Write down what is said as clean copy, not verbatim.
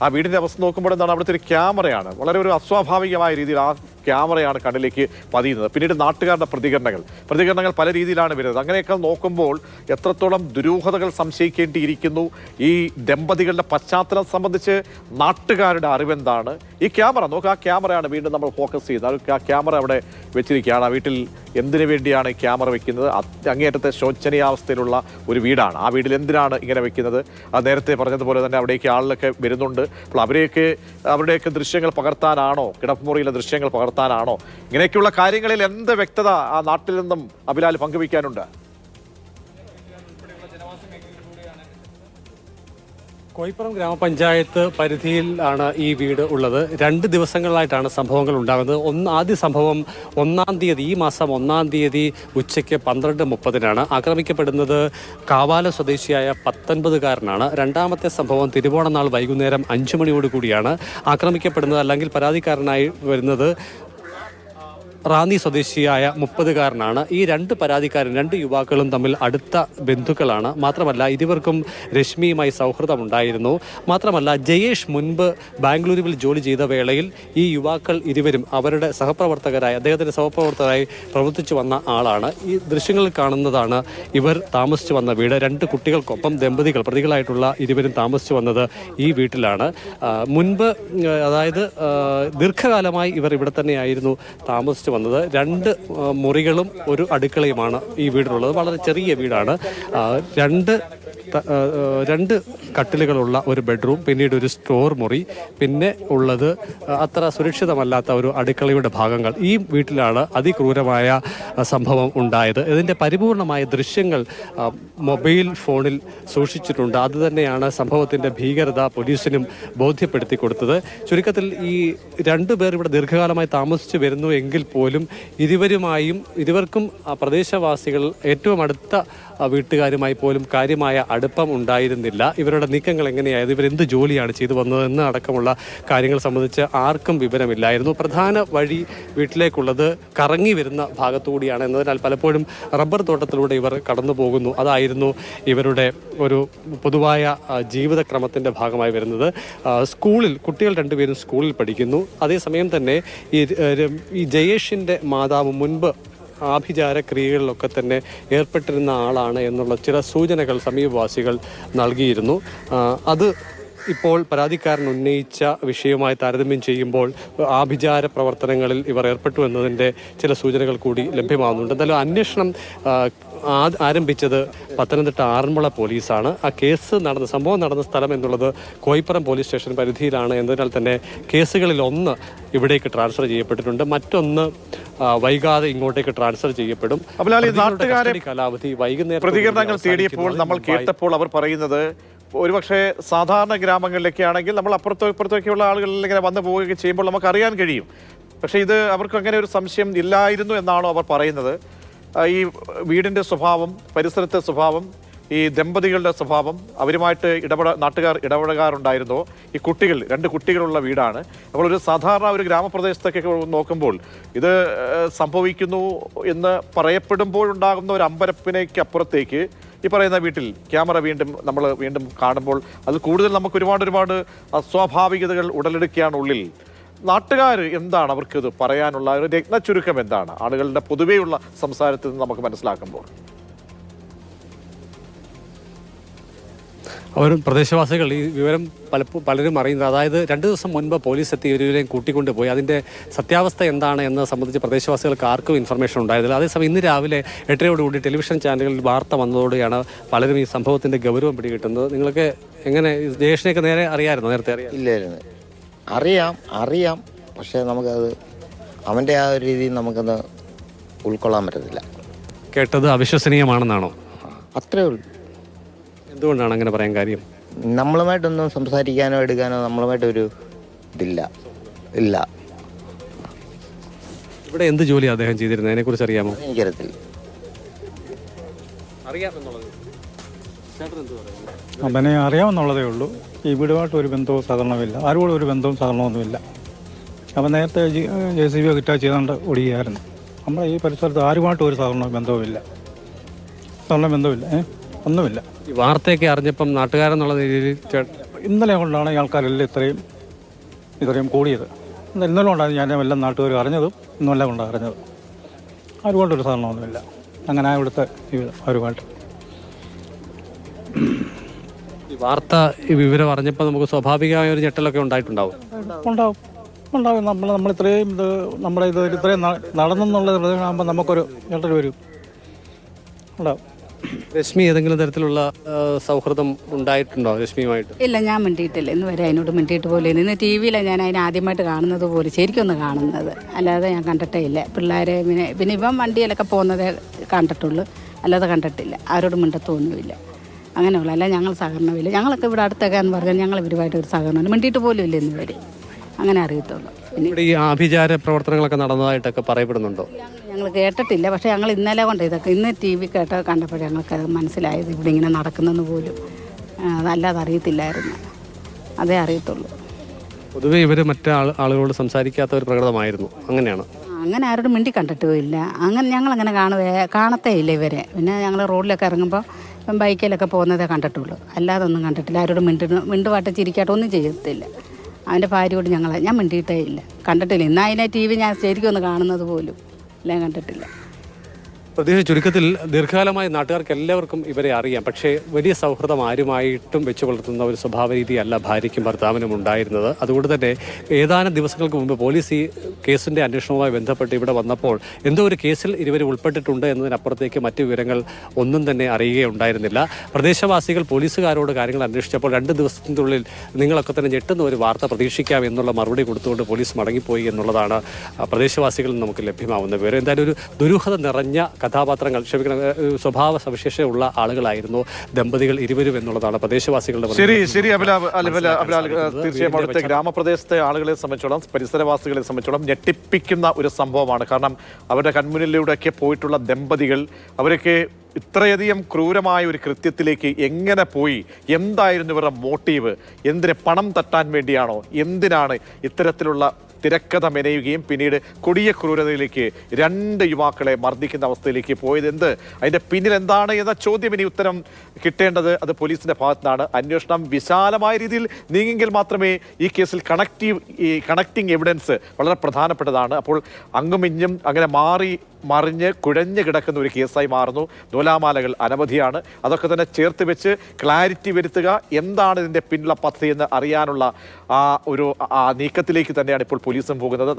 ആ വീടിൻ്റെ അവസ്ഥ നോക്കുമ്പോൾ എന്താണ്, അവിടുത്തെ ഒരു ക്യാമറയാണ് വളരെ ഒരു അസ്വാഭാവികമായ രീതിയിൽ ആ ക്യാമറയാണ് കണ്ണിലേക്ക് പതിയുന്നത്. പിന്നീട് നാട്ടുകാരുടെ പ്രതികരണങ്ങൾ പല രീതിയിലാണ് വരുന്നത്. അങ്ങനെയൊക്കെ നോക്കുമ്പോൾ എത്രത്തോളം ദുരൂഹതകൾ സംശയിക്കേണ്ടിയിരിക്കുന്നു. ഈ ദമ്പതികളുടെ പശ്ചാത്തലം സംബന്ധിച്ച് നാട്ടുകാരുടെ അറിവെന്താണ്? ഈ ക്യാമറ നോക്കുക, ആ ക്യാമറയാണ് വീണ്ടും നമ്മൾ ഫോക്കസ് ചെയ്യുന്നത്. ആ ക്യാമറ അവിടെ വെച്ചിരിക്കുകയാണ്. ആ വീട്ടിൽ എന്തിനു വേണ്ടിയാണ് ഈ ക്യാമറ വെക്കുന്നത്? അങ്ങേയറ്റത്തെ ശോചനീയാവസ്ഥയിലുള്ള ഒരു വീടാണ്. ആ വീട്ടിൽ എന്തിനാണ് ഇങ്ങനെ വെക്കുന്നത്? അത് നേരത്തെ പറഞ്ഞതുപോലെ തന്നെ അവിടേക്ക് ആളിലൊക്കെ വരുന്നുണ്ട്. അപ്പോൾ അവരുടെയൊക്കെ ദൃശ്യങ്ങൾ പകർത്താനാണോ, കിടപ്പുമുറിയിലെ ദൃശ്യങ്ങൾ പകർത്താനാണോ? ഇങ്ങനെയൊക്കെയുള്ള കാര്യങ്ങളിൽ എന്ത് വ്യക്തത ആ നാട്ടിൽ നിന്നും അബിലാൽ പങ്കുവയ്ക്കാനുണ്ട്? കോയിപ്പുറം ഗ്രാമപഞ്ചായത്ത് പരിധിയിലാണ് ഈ വീട് ഉള്ളത്. 2 ദിവസങ്ങളിലായിട്ടാണ് സംഭവങ്ങൾ ഉണ്ടാകുന്നത്. ആദ്യ സംഭവം 1-ാം തീയതി, ഈ മാസം 1-ാം തീയതി ഉച്ചയ്ക്ക് 12:30 ആക്രമിക്കപ്പെടുന്നത് കാവാല സ്വദേശിയായ 19-കാരനാണ്. രണ്ടാമത്തെ സംഭവം തിരുവോണനാൾ വൈകുന്നേരം 5 മണിയോടുകൂടിയാണ് ആക്രമിക്കപ്പെടുന്നത്. അല്ലെങ്കിൽ പരാതിക്കാരനായി വരുന്നത് റാന്നി സ്വദേശിയായ 30-കാരനാണ്. ഈ 2 യുവാക്കളും തമ്മിൽ അടുത്ത ബന്ധുക്കളാണ്. മാത്രമല്ല ഇരുവർക്കും രശ്മിയുമായി സൗഹൃദമുണ്ടായിരുന്നു. മാത്രമല്ല ജയേഷ് മുൻപ് ബാംഗ്ലൂരുവിൽ ജോലി ചെയ്ത വേളയിൽ ഈ യുവാക്കൾ ഇരുവരും അവരുടെ അദ്ദേഹത്തിൻ്റെ സഹപ്രവർത്തകരായി പ്രവർത്തിച്ചു വന്ന ആളാണ്. ഈ ദൃശ്യങ്ങളിൽ കാണുന്നതാണ് ഇവർ താമസിച്ചു വന്ന വീട്. 2 കുട്ടികൾക്കൊപ്പം പ്രതികളായിട്ടുള്ള ഇരുവരും താമസിച്ചു വന്നത് ഈ വീട്ടിലാണ്. മുൻപ് അതായത് ദീർഘകാലമായി ഇവർ ഇവിടെ തന്നെയായിരുന്നു താമസിച്ചു വന്നത്. 2 മുറികളും ഒരു അടുക്കളയുമാണ് ഈ വീടിനുള്ളത്. വളരെ ചെറിയ വീടാണ്. 2 കട്ടിലുകളുള്ള ഒരു ബെഡ്റൂം, പിന്നീട് ഒരു സ്റ്റോർ മുറി, പിന്നെ ഉള്ളത് അത്ര സുരക്ഷിതമല്ലാത്ത ഒരു അടുക്കളയുടെ ഭാഗങ്ങൾ. ഈ വീട്ടിലാണ് അതിക്രൂരമായ സംഭവം ഉണ്ടായത്. ഇതിൻ്റെ പരിപൂർണമായ ദൃശ്യങ്ങൾ മൊബൈൽ ഫോണിൽ സൂക്ഷിച്ചിട്ടുണ്ട്. അതുതന്നെയാണ് സംഭവത്തിൻ്റെ ഭീകരത പോലീസിനും ബോധ്യപ്പെടുത്തി കൊടുത്തത്. ചുരുക്കത്തിൽ ഈ 2 പേർ ഇവിടെ ദീർഘകാലമായി താമസിച്ചു വരുന്നു എങ്കിൽ പോലും ഇരുവർക്കും പ്രദേശവാസികൾ ഏറ്റവും അടുത്ത വീട്ടുകാരുമായി പോലും കാര്യമായ അടുപ്പം ഉണ്ടായിരുന്നില്ല. ഇവരുടെ നീക്കങ്ങൾ എങ്ങനെയായത്, ഇവരെന്ത് ജോലിയാണ് ചെയ്തു വന്നതെന്ന് അടക്കമുള്ള കാര്യങ്ങൾ സംബന്ധിച്ച് ആർക്കും വിവരമില്ലായിരുന്നു. പ്രധാന വഴി വീട്ടിലേക്കുള്ളത് കറങ്ങി വരുന്ന ഭാഗത്തുകൂടിയാണ് എന്നതിനാൽ പലപ്പോഴും റബ്ബർ തോട്ടത്തിലൂടെ ഇവർ കടന്നു പോകുന്നു. അതായിരുന്നു ഇവരുടെ ഒരു പൊതുവായ ജീവിതക്രമത്തിൻ്റെ ഭാഗമായി വരുന്നത്. കുട്ടികൾ 2 പേരും സ്കൂളിൽ പഠിക്കുന്നു. അതേസമയം തന്നെ ഈ ജയേഷിൻ്റെ മാതാവ് മുൻപ് ആഭിചാര ക്രിയകളിലൊക്കെ തന്നെ ഏർപ്പെട്ടിരുന്ന ആളാണ് എന്നുള്ള ചില സൂചനകൾ സമീപവാസികൾ നൽകിയിരുന്നു. അത് ഇപ്പോൾ പരാതിക്കാരൻ ഉന്നയിച്ച വിഷയവുമായി താരതമ്യം ചെയ്യുമ്പോൾ ആഭിചാര പ്രവർത്തനങ്ങളിൽ ഇവർ ഏർപ്പെട്ടു എന്നതിൻ്റെ ചില സൂചനകൾ കൂടി ലഭ്യമാകുന്നുണ്ട്. എന്തായാലും അന്വേഷണം ആരംഭിച്ചത് പത്തനംതിട്ട ആറന്മുള പോലീസാണ്. ആ സംഭവം നടന്ന സ്ഥലം എന്നുള്ളത് കോയിപ്പുറം പോലീസ് സ്റ്റേഷൻ പരിധിയിലാണ് എന്നതിനാൽ തന്നെ കേസുകളിൽ 1 ഇവിടേക്ക് ട്രാൻസ്ഫർ ചെയ്യപ്പെട്ടിട്ടുണ്ട്. മറ്റൊന്ന് വൈകാതെ ഇങ്ങോട്ടേക്ക് ട്രാൻസ്ഫർ ചെയ്യപ്പെടും. കാലാവധി വൈകുന്നേരം പ്രതികരണങ്ങൾ തേടിയപ്പോൾ നമ്മൾ കേട്ടപ്പോൾ അവർ പറയുന്നത് ഒരുപക്ഷെ സാധാരണ ഗ്രാമങ്ങളിലൊക്കെ ആണെങ്കിൽ നമ്മൾ ഇപ്പുറത്തേക്കുള്ള ആളുകളിൽ ഇങ്ങനെ വന്നു പോവുകയൊക്കെ ചെയ്യുമ്പോൾ നമുക്ക് അറിയാൻ കഴിയും. പക്ഷേ ഇത് അവർക്ക് അങ്ങനെ ഒരു സംശയം ഇല്ലായിരുന്നു എന്നാണോ അവർ പറയുന്നത്? ഈ വീടിൻ്റെ സ്വഭാവം, പരിസരത്തെ സ്വഭാവം, ഈ ദമ്പതികളുടെ സ്വഭാവം, അവരുമായിട്ട് നാട്ടുകാർ ഇടപെടാറുണ്ടായിരുന്നോ? ഈ 2 കുട്ടികളുള്ള വീടാണ്. അപ്പോൾ ഒരു സാധാരണ ഒരു ഗ്രാമപ്രദേശത്തൊക്കെ നോക്കുമ്പോൾ ഇത് സംഭവിക്കുന്നു എന്ന് പറയപ്പെടുമ്പോഴുണ്ടാകുന്ന ഒരു അമ്പരപ്പിനേക്ക് അപ്പുറത്തേക്ക് ഈ പറയുന്ന വീട്ടിൽ ക്യാമറ നമ്മൾ വീണ്ടും കാണുമ്പോൾ അത് കൂടുതൽ നമുക്ക് ഒരുപാട് അസ്വാഭാവികതകൾ ഉടലെടുക്കുകയാണ് ഉള്ളിൽ. നാട്ടുകാർ എന്താണ് അവർക്കിത് പറയാനുള്ള ഒരു രത്നച്ചുരുക്കം എന്താണ് ആളുകളുടെ പൊതുവെയുള്ള സംസാരത്തിൽ നിന്ന് നമുക്ക് മനസ്സിലാക്കുമ്പോൾ? പ്രദേശവാസികൾ ഈ വിവരം പലരും അറിയുന്നത്, അതായത് 2 ദിവസം മുൻപ് പോലീസ് എത്തി ഇവരെയും കൂട്ടിക്കൊണ്ടുപോയി. അതിൻ്റെ സത്യാവസ്ഥ എന്താണ് എന്ന് സംബന്ധിച്ച് പ്രദേശവാസികൾക്ക് ആർക്കും ഇൻഫർമേഷൻ ഉണ്ടായിരുന്നില്ല. അതേസമയം ഇന്ന് രാവിലെ 8:30 ടെലിവിഷൻ ചാനലുകളിൽ വാർത്ത വന്നതോടെയാണ് പലരും ഈ സംഭവത്തിൻ്റെ ഗൗരവം പിടികിട്ടുന്നത്. നിങ്ങൾക്ക് എങ്ങനെ ജയേഷിനെയൊക്കെ നേരെ അറിയാമായിരുന്നു? നേരത്തെ ഇല്ലായിരുന്നു. അറിയാം പക്ഷേ നമുക്കത് അവൻ്റെ ആ ഒരു രീതിയിൽ നമുക്കത് ഉൾക്കൊള്ളാൻ പറ്റത്തില്ല. കേട്ടത് അവിശ്വസനീയമാണെന്നാണോ? അത്രേ ഉള്ളൂ. എന്തുകൊണ്ടാണ് അങ്ങനെ പറയാൻ കാര്യം? നമ്മളുമായിട്ടൊന്നും സംസാരിക്കാനോ എടുക്കാനോ നമ്മളുമായിട്ടൊരു ഇല്ല. ഇവിടെ എന്ത് ജോലിയാണ് അദ്ദേഹം ചെയ്തിരുന്നത്? അതിനെക്കുറിച്ച് അറിയാമോ? എനിക്കറിയത്തില്ല. അവനെ അറിയാമെന്നുള്ളതേ ഉള്ളൂ. ഈ വീടുമായിട്ട് ഒരു ബന്ധവും സഹകരണമില്ല. ആരോടും ഒരു ബന്ധവും സഹകരണമൊന്നുമില്ല. അവൻ നേരത്തെ JCB കിറ്റാ ചെയ്തുകൊണ്ട് ഓടുകയായിരുന്നു. നമ്മുടെ ഈ പരിസരത്ത് ആരുമായിട്ടും ഒരു ബന്ധവുമില്ല. ഒന്നുമില്ല. ഈ വാർത്തയൊക്കെ അറിഞ്ഞപ്പം നാട്ടുകാരെന്നുള്ള രീതിയിൽ ഇന്നലെ കൊണ്ടാണ് ഈ ആൾക്കാരെല്ലാം ഇത്രയും കൂടിയത്. ഇന്നലെ കൊണ്ടാണ് ഞാൻ എല്ലാ നാട്ടുകാരും അറിഞ്ഞതും ഇന്നലെ കൊണ്ടാണ് അറിഞ്ഞത്. ആരുമായിട്ടൊരു സഹകരണമൊന്നുമില്ല. അങ്ങനെ ഇവിടുത്തെ ആരുമായിട്ട് ഈ വാർത്ത ഈ വിവരം അറിഞ്ഞപ്പോൾ നമുക്ക് സ്വാഭാവികമായ ഒരു ഞെട്ടലൊക്കെ ഉണ്ടായിട്ടുണ്ടാവും. ഉണ്ടാവും. നമ്മൾ ഇത്രയും ഇത്രയും നടന്നെന്നുള്ളത് ആകുമ്പോൾ നമുക്കൊരു ഞെട്ടൽ വരും. ഉണ്ടാവും. രശ്മി ഏതെങ്കിലും തരത്തിലുള്ള സൗഹൃദം ഉണ്ടായിട്ടുണ്ടോ രശ്മിയുമായിട്ട്? ഇല്ല, ഞാൻ മിണ്ടിയിട്ടില്ല. ഇന്ന് വരെ അതിനോട് മിണ്ടിയിട്ട് പോലും. ഇന്ന് ടി വിയിലാണ് ഞാൻ അതിനെ ആദ്യമായിട്ട് കാണുന്നത് പോലും, ശരിക്കൊന്ന് കാണുന്നത്. അല്ലാതെ ഞാൻ കണ്ടിട്ടേ ഇല്ല. പിള്ളേരെ പിന്നെ ഇവൻ വണ്ടിയിലൊക്കെ പോകുന്നതേ കണ്ടിട്ടുള്ളൂ, അല്ലാതെ കണ്ടിട്ടില്ല. ആരോടും മിണ്ടത്തൊന്നുമില്ല. അങ്ങനെയുള്ള അല്ല, ഞങ്ങൾ സഹകരണമില്ല. ഞങ്ങളൊക്കെ ഇവിടെ അടുത്തൊക്കെ എന്ന് പറഞ്ഞാൽ ഞങ്ങൾ ഇവരുമായിട്ട് ഒരു സഹകരണം മിണ്ടിയിട്ട് പോലും ഇല്ല ഇന്ന് വരെ. അങ്ങനെ അറിയത്തുള്ളൂ. ഇവിടെ ഈ ആഭിചാര പ്രവർത്തനങ്ങളൊക്കെ നടന്നതായിട്ടൊക്കെ പറയപ്പെടുന്നുണ്ടോ? ഞങ്ങൾ കേട്ടിട്ടില്ല. പക്ഷേ ഞങ്ങൾ ഇന്നലെ കൊണ്ട് ഇതൊക്കെ ഇന്ന് ടി വി കണ്ടപ്പോൾ ഞങ്ങൾക്ക് മനസ്സിലായത് ഇവിടെ ഇങ്ങനെ നടക്കുന്നെന്ന് പോലും. അതല്ലാതെ അറിയത്തില്ലായിരുന്നു. അതേ അറിയത്തുള്ളൂ. പൊതുവെ ഇവർ മറ്റേ ആളുകളോട് സംസാരിക്കാത്ത ഒരു പ്രകൃതമായിരുന്നു. അങ്ങനെയാണ്. അങ്ങനെ ആരോടും മിണ്ടി കണ്ടിട്ടുമില്ല. അങ്ങനെ ഞങ്ങളങ്ങനെ കാണത്തേ ഇല്ല ഇവരെ. പിന്നെ ഞങ്ങൾ റോഡിലൊക്കെ ഇറങ്ങുമ്പോൾ ബൈക്കിലൊക്കെ പോകുന്നതേ കണ്ടിട്ടുള്ളൂ, അല്ലാതെ ഒന്നും കണ്ടിട്ടില്ല. ആരോടും മിണ്ടുപാട്ട് ചിരിക്കാട്ടോ ഒന്നും ചെയ്യത്തില്ല. അവൻ്റെ ഭാര്യയോട് ഞാൻ മിണ്ടിയിട്ടേ ഇല്ല, കണ്ടിട്ടില്ല. ഇന്ന് അതിനെ ടി വി ഞാൻ ശരിക്കും ഒന്ന് കാണുന്നത് പോലും എല്ലാം കണ്ടിട്ടില്ല. പ്രത്യേകിച്ച് ചുരുക്കത്തിൽ ദീർഘകാലമായി നാട്ടുകാർക്ക് എല്ലാവർക്കും ഇവരെ അറിയാം. പക്ഷേ വലിയ സൗഹൃദം ആരുമായിട്ടും വെച്ച് പുലർത്തുന്ന ഒരു സ്വഭാവ രീതിയല്ല ഭാര്യയ്ക്കും ഭർത്താവിനും ഉണ്ടായിരുന്നത്. അതുകൊണ്ട് തന്നെ ഏതാനും ദിവസങ്ങൾക്ക് മുമ്പ് പോലീസ് ഈ കേസിൻ്റെ അന്വേഷണവുമായി ബന്ധപ്പെട്ട് ഇവിടെ വന്നപ്പോൾ എന്തോ ഒരു കേസിൽ ഇരുവരും ഉൾപ്പെട്ടിട്ടുണ്ട് എന്നതിനപ്പുറത്തേക്ക് മറ്റു വിവരങ്ങൾ ഒന്നും തന്നെ അറിയുകയുണ്ടായിരുന്നില്ല. പ്രദേശവാസികൾ പോലീസുകാരോട് കാര്യങ്ങൾ അന്വേഷിച്ചപ്പോൾ 2 ദിവസത്തിനുള്ളിൽ നിങ്ങളൊക്കെ തന്നെ ഞെട്ടുന്ന ഒരു വാർത്ത പ്രതീക്ഷിക്കാം എന്നുള്ള മറുപടി കൊടുത്തുകൊണ്ട് പോലീസ് മടങ്ങിപ്പോയി എന്നുള്ളതാണ് പ്രദേശവാസികളിൽ നമുക്ക് ലഭ്യമാവുന്ന വിവരം. എന്തായാലും ഒരു ദുരൂഹത നിറഞ്ഞ കഥാപാത്രങ്ങൾ, സ്വഭാവ സവിശേഷതയുള്ള ആളുകളായിരുന്നു ദമ്പതികൾ ഇരുവരും എന്നുള്ളതാണ് പ്രദേശവാസികളുടെ. ശരി അഭിലാൽ, തീർച്ചയായും അവിടുത്തെ ഗ്രാമപ്രദേശത്തെ ആളുകളെ സംബന്ധിച്ചോളം, പരിസരവാസികളെ സംബന്ധിച്ചോളം ഞെട്ടിപ്പിക്കുന്ന ഒരു സംഭവമാണ്. കാരണം അവരുടെ കൺമുന്നിലൂടെയൊക്കെ പോയിട്ടുള്ള ദമ്പതികൾ, അവരൊക്കെ ഇത്രയധികം ക്രൂരമായ ഒരു കൃത്യത്തിലേക്ക് എങ്ങനെ പോയി? എന്തായിരുന്നു ഇവരുടെ മോട്ടീവ്? എന്തിന്? പണം തട്ടാൻ വേണ്ടിയാണോ? എന്തിനാണ് ഇത്തരത്തിലുള്ള തിരക്കഥ മെനയുകയും പിന്നീട് കൊടിയ ക്രൂരതയിലേക്ക് 2 യുവാക്കളെ മർദ്ദിക്കുന്ന അവസ്ഥയിലേക്ക് പോയത്? അതിൻ്റെ പിന്നിൽ എന്താണ് എന്ന ചോദ്യം ഇനി ഉത്തരം കിട്ടേണ്ടത് അത് പോലീസിൻ്റെ ഭാഗത്താണ്. അന്വേഷണം വിശാലമായ രീതിയിൽ നീങ്ങെങ്കിൽ മാത്രമേ ഈ കേസിൽ കണക്റ്റിംഗ് എവിഡൻസ് വളരെ പ്രധാനപ്പെട്ടതാണ്. അപ്പോൾ അങ്ങും ഇഞ്ഞും അങ്ങനെ മറിഞ്ഞ് കുഴഞ്ഞു കിടക്കുന്ന ഒരു കേസായി മാറുന്നു. നൂലാമാലകൾ അനവധിയാണ്. അതൊക്കെ തന്നെ ചേർത്ത് വെച്ച് ക്ലാരിറ്റി വരുത്തുക, എന്താണ് ഇതിൻ്റെ പിന്നിലുള്ള പദ്ധതി എന്ന് അറിയാനുള്ള ഒരു നീക്കത്തിലേക്ക് തന്നെയാണ് ഇപ്പോൾ പോലീസും പോകുന്നത്.